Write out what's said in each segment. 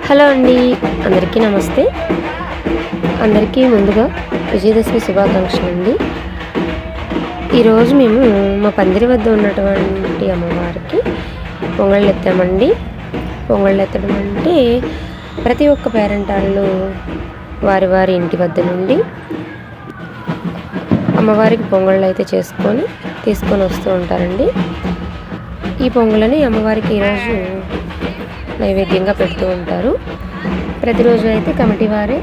Hello అండి, అందరికీ నమస్తే. అందరికీ ముందుగా విజయదశమి శుభాకాంక్షలు అండి. ఈరోజు మేము మా పందిరి వద్ద ఉన్నటువంటి అమ్మవారికి పొంగళ్ళు ఎత్తామండి. పొంగళ్ళు ఎత్తడం అంటే ప్రతి ఒక్క పేరెంటాళ్ళు వారి వారి ఇంటి వద్ద నుండి అమ్మవారికి పొంగళ్ళు అయితే తీసుకొని వస్తూ ఉంటారండి. ఈ పొంగళ్ళని అమ్మవారికి ఈరోజు నైవేద్యంగా పెడుతూ ఉంటారు. ప్రతిరోజు అయితే కమిటీ వారే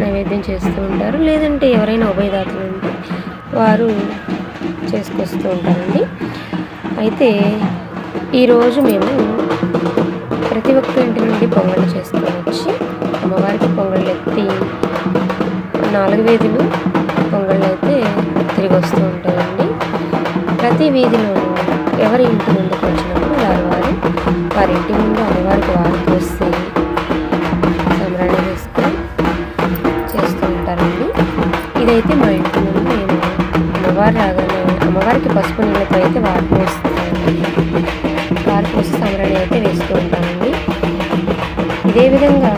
నైవేద్యం చేస్తూ ఉంటారు, లేదంటే ఎవరైనా ఉభయదాతలు ఉంటే వారు చేసుకొస్తూ ఉంటారండి. అయితే ఈరోజు మేము ప్రతి ఒక్క ఇంటి నుండి పొంగళ్ళు చేసుకొని వచ్చి అమ్మవారికి పొంగళ్ళు ఎత్తి 4 వీధులు పొంగళ్ళు అయితే తిరిగి వస్తూ ఉంటాయండి. ప్రతి వీధిలో ఎవరి ఇంటి ముందుకు వచ్చినప్పుడు వారి ఇంటి ముందు అమ్మవారికి వారు పోసి సంబరాన్ని వేసుకొని చేస్తూ ఉంటారండి. ఇదైతే మా ఇంటి ముందు నేను అమ్మవారు రాగానే అమ్మవారికి పసుపు నీళ్ళతో అయితే వారు పోసి సంబరాన్ని అయితే వేస్తూ ఉంటానండి. ఇదే విధంగా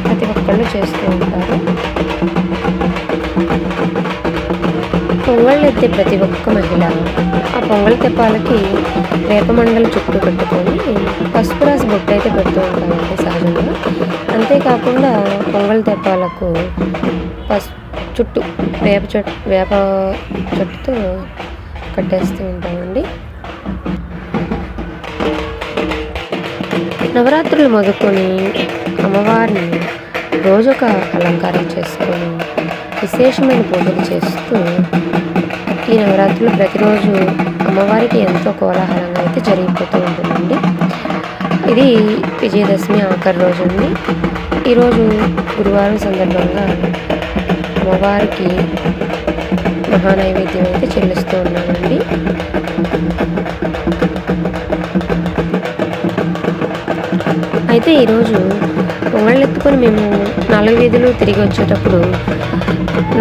ప్రతి ఒక్కళ్ళు చేస్తూ ఉంటారు. పొంగళ్ళు ఎత్తే ప్రతి ఒక్క మహిళ ఆ పొంగల్ తెప్పాలకి వేపమండలు చుట్టూ పెట్టుకొని పసుపు రాసి బొట్టు అయితే పెడుతూ ఉంటామండి సహజంగా. అంతేకాకుండా పొంగల్ తెప్పాలకు చుట్టూ వేప చెట్టుతో కట్టేస్తూ ఉంటామండి. నవరాత్రులు మొదలుకొని అమ్మవారిని రోజొక అలంకారం చేసుకొని విశేషమైన పూజలు చేస్తూ ఈ నవరాత్రులు ప్రతిరోజు అమ్మవారికి ఎంతో కోలాహలంగా అయితే జరిగిపోతూ ఉంటుందండి. ఇది విజయదశమి ఆఖరి రోజు అండి. ఈరోజు గురువారం సందర్భంగా అమ్మవారికి మహానైవేద్యం అయితే చెల్లిస్తూ ఉన్నామండి. అయితే ఈరోజు పొంగళ్ళు ఎత్తుకొని మేము 4 వీధులు తిరిగి వచ్చేటప్పుడు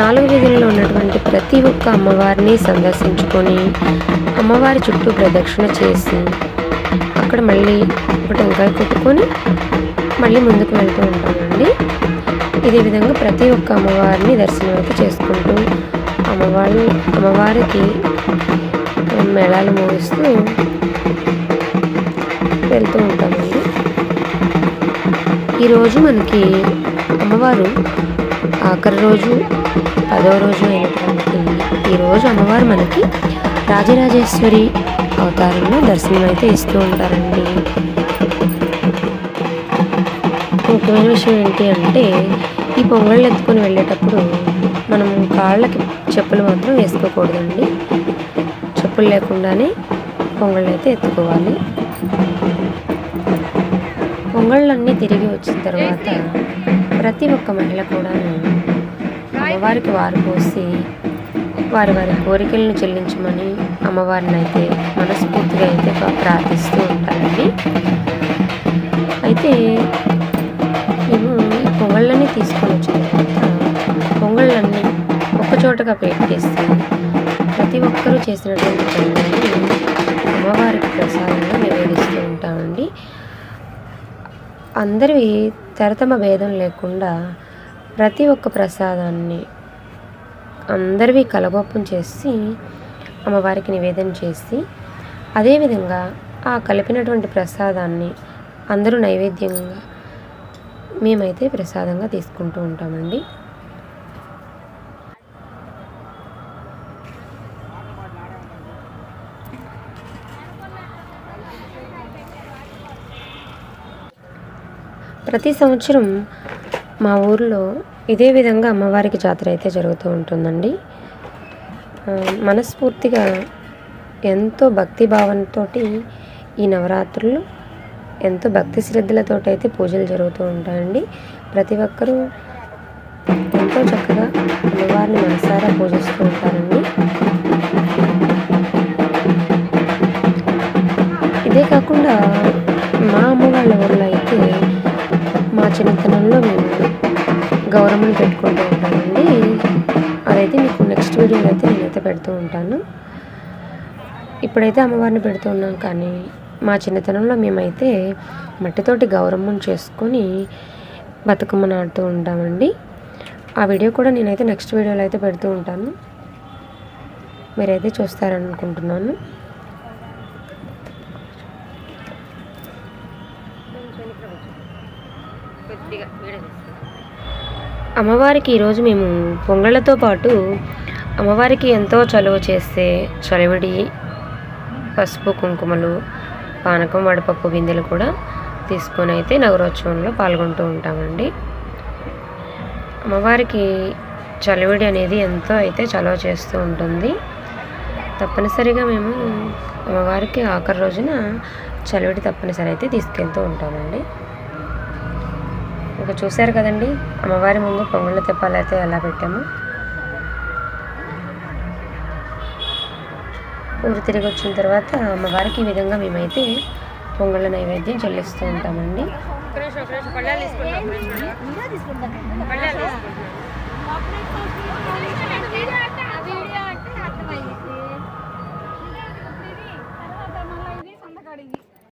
4 వీధుల్లో ఉన్నటువంటి ప్రతి ఒక్క అమ్మవారిని సందర్శించుకొని అమ్మవారి చుట్టూ ప్రదక్షిణ చేసి అక్కడ మళ్ళీ ఒక టెంకాయ కొట్టుకొని మళ్ళీ ముందుకు వెళ్తూ ఉంటామండి. ఇదే విధంగా ప్రతి ఒక్క అమ్మవారిని దర్శనం అయితే చేసుకుంటూ అమ్మవారికి మేళాలు మోగిస్తూ వెళ్తూ ఉంటామండి. ఈరోజు మనకి అమ్మవారు ఆఖరి రోజు 10వ రోజు అయినటువంటి ఈరోజు అమ్మవారు మనకి రాజరాజేశ్వరి అవతారంలో దర్శనం అయితే ఇస్తూ ఉంటారండి. ముఖ్యమైన విషయం ఏంటి అంటే ఈ పొంగళ్ళు ఎత్తుకొని వెళ్ళేటప్పుడు మనం కాళ్ళకి చెప్పులు మాత్రం వేసుకోకూడదండి. చెప్పులు లేకుండానే పొంగళ్ళు అయితే ఎత్తుకోవాలి. పొంగళ్ళన్నీ తిరిగి వచ్చిన తర్వాత ప్రతి ఒక్క మహిళ కూడా అమ్మవారికి వారు పోసి వారి కోరికలను చెల్లించమని అమ్మవారిని అయితే మనస్ఫూర్తిగా అయితే ప్రార్థిస్తూ ఉంటారండి. అయితే మేము ఈ పొంగళ్ళన్నీ తీసుకొని వచ్చిన తర్వాత పొంగళ్ళన్నీ ఒక్కచోటగా పెట్టేసి ప్రతి ఒక్కరూ చేసినటువంటి పొంగళ్ళని అమ్మవారికి ప్రసాదంగా నివేదిస్తూ ఉంటామండి. అందరివి తరతమ భేదం లేకుండా ప్రతి ఒక్క ప్రసాదాన్ని అందరివి కలగొప్పం చేసి అమ్మవారికి నివేదన చేసి అదేవిధంగా ఆ కలిపినటువంటి ప్రసాదాన్ని అందరూ నైవేద్యంగా మేమైతే ప్రసాదంగా తీసుకుంటూ ఉంటామండి. ప్రతి సంవత్సరం మా ఊర్లో ఇదే విధంగా అమ్మవారికి జాతర అయితే జరుగుతూ ఉంటుందండి. మనస్ఫూర్తిగా ఎంతో భక్తి భావంతో ఈ నవరాత్రులు ఎంతో భక్తి శ్రద్ధలతో అయితే పూజలు జరుగుతూ ఉంటాయండి. ప్రతి ఒక్కరూ ఎంతో చక్కగా అమ్మవారిని మనసారా పూజిస్తూ ఉంటారండి. ఇదే కాకుండా మా అమ్మ వాళ్ళ ఊళ్ళో అయితే మా చిన్నతనంలో మేము గౌరమ్మని పెట్టుకుంటూ ఉంటామండి. అదైతే మీకు నెక్స్ట్ వీడియోలో అయితే నేనైతే పెడుతూ ఉంటాను. ఇప్పుడైతే అమ్మవారిని పెడుతూ ఉన్నాం, కానీ మా చిన్నతనంలో మేమైతే మట్టితోటి గౌరమ్మను చేసుకొని బతుకమ్మను ఆడుతూ ఉంటామండి. ఆ వీడియో కూడా నేనైతే నెక్స్ట్ వీడియోలో అయితే పెడుతూ ఉంటాను, మీరైతే చూస్తారనుకుంటున్నాను. అమ్మవారికి ఈరోజు మేము పొంగళ్ళతో పాటు అమ్మవారికి ఎంతో చలువ చేస్తే చలివిడి, పసుపు కుంకుమలు, పానకం, వడపప్పు బిందెలు కూడా తీసుకొని అయితే నగరోత్సవంలో పాల్గొంటూ ఉంటామండి. అమ్మవారికి చలివిడి అనేది ఎంతో అయితే చలువ చేస్తూ ఉంటుంది. తప్పనిసరిగా మేము అమ్మవారికి ఆఖరి రోజున చలివిడి తప్పనిసరి అయితే తీసుకెళ్తూ ఉంటామండి. ఇంకా చూశారు కదండి అమ్మవారి ముందు పొంగళ్ళ తెప్పాలు అయితే ఎలా పెట్టాము. ఊరు తిరిగి వచ్చిన తర్వాత అమ్మవారికి ఈ విధంగా మేమైతే పొంగళ్ళ నైవేద్యం చెల్లిస్తూ ఉంటామండి.